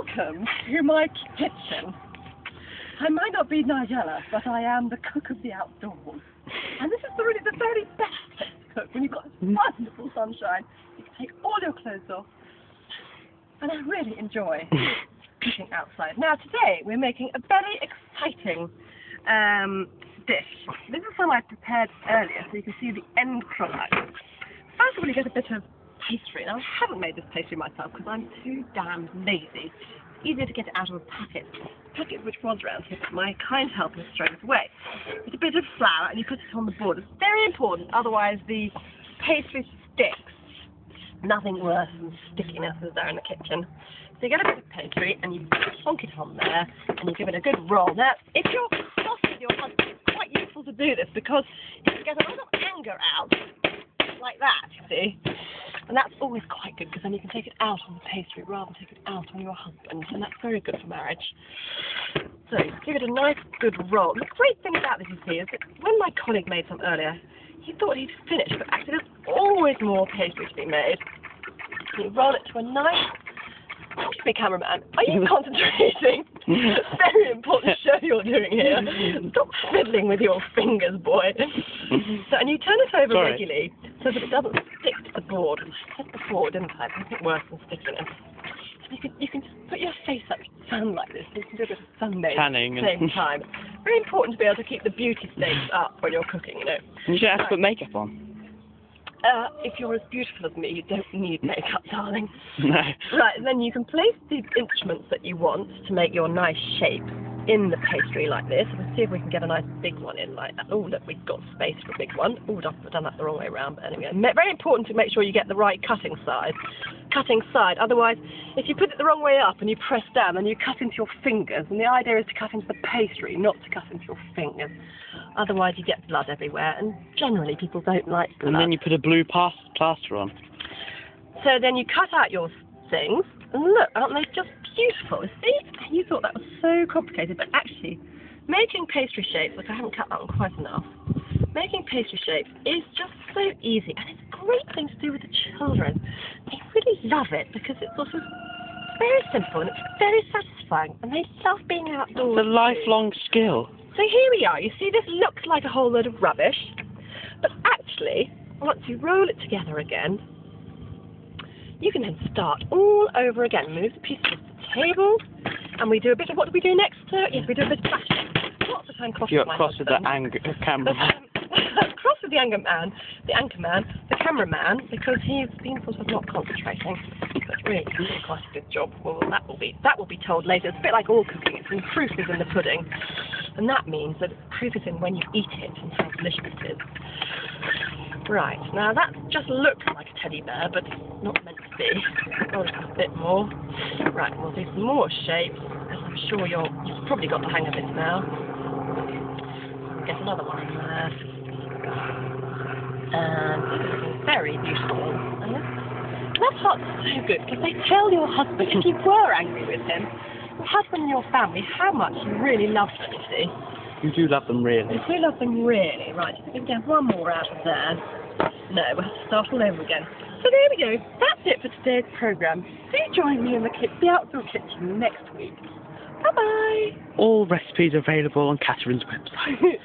Welcome to my kitchen. I might not be Nigella, but I am the cook of the outdoors. And this is really the very best place to cook when you've got wonderful sunshine. You can take all your clothes off. And I really enjoy cooking outside. Now today we're making a very exciting dish. This is some I prepared earlier so you can see the end product. First of all, you get a bit of pastry. Now I haven't made this pastry myself because I'm too damned lazy. It's easier to get it out of a packet which was around here, but my kind helper has thrown it away. It's a bit of flour and you put it on the board. It's very important, otherwise the pastry sticks. Nothing worse than stickiness is there in the kitchen. So you get a bit of pastry and you plonk it on there and you give it a good roll. Now, if you're cross with your husband, it's quite useful to do this because if you get a lot of anger out, like that, you see, and that's always quite good because then you can take it out on the pastry rather than take it out on your husband, and that's very good for marriage. So give it a nice good roll. The great thing about this, you see, is that when my colleague made some earlier, he thought he'd finished, but actually there's always more pastry to be made. You roll it to a nice... Talk to me, cameraman. Are you concentrating? Very important show you're doing here. Stop fiddling with your fingers, boy. So, and you turn it over regularly so that it doesn't stick to the board. I said before, didn't I? Nothing worse than stickiness. You can just put your face up to the sun like this. You can do a bit of sunbathing Tanning at the same time. Very important to be able to keep the beauty stakes up when you're cooking, you know. You should have to put makeup on. If you're as beautiful as me, you don't need makeup, darling. No. Right, and then you can place the instruments that you want to make your nice shape in the pastry like this. We'll see if we can get a nice big one in like that. Oh, look, we've got space for a big one. Oh, I've done that the wrong way around, but anyway. Very important to make sure you get the right cutting side. Otherwise, if you put it the wrong way up and you press down, then you cut into your fingers, and the idea is to cut into the pastry, not to cut into your fingers. Otherwise, you get blood everywhere, and generally people don't like blood. And then you put a blue plaster on. So then you cut out your things, and look, aren't they just beautiful? See? You thought that was so complicated, but actually, making pastry shapes, look, I haven't cut that one quite enough. Making pastry shapes is just so easy, and it's a great thing to do with the children. They really love it because it's also very simple and it's very satisfying, and they love being outdoors. It's a lifelong skill. So here we are. You see, this looks like a whole load of rubbish, but actually, once you roll it together again, you can then start all over again. Move the pieces to the table, and we do a bit of, what do we do next? Yes, we do a bit of bashing. Lots of time cross You're cross with the cameraman. Cross with the anchor man, the cameraman, because he's been sort of not concentrating. But really, he's doing quite a good job. Well, that will be told later. It's a bit like all cooking. It's the proof is in the pudding, and that means that proof is in when you eat it and how delicious it is. Right, now that just looks like a teddy bear, but not meant to be. Oh, a bit more. Right, we'll do some more shapes, as I'm sure you've probably got the hang of it now. Get another one in there. And this is looking very beautiful. And that part's so good, because they tell your husband, if you were angry with him, your husband and your family, how much you really love them, you see. You do love them, really. You do love them, really. Right, we can get one more out of there. No, we'll have to start all over again. So there we go. That's it for today's programme. Do join me in the outdoor kitchen next week. Bye-bye. All recipes are available on Catherine's website.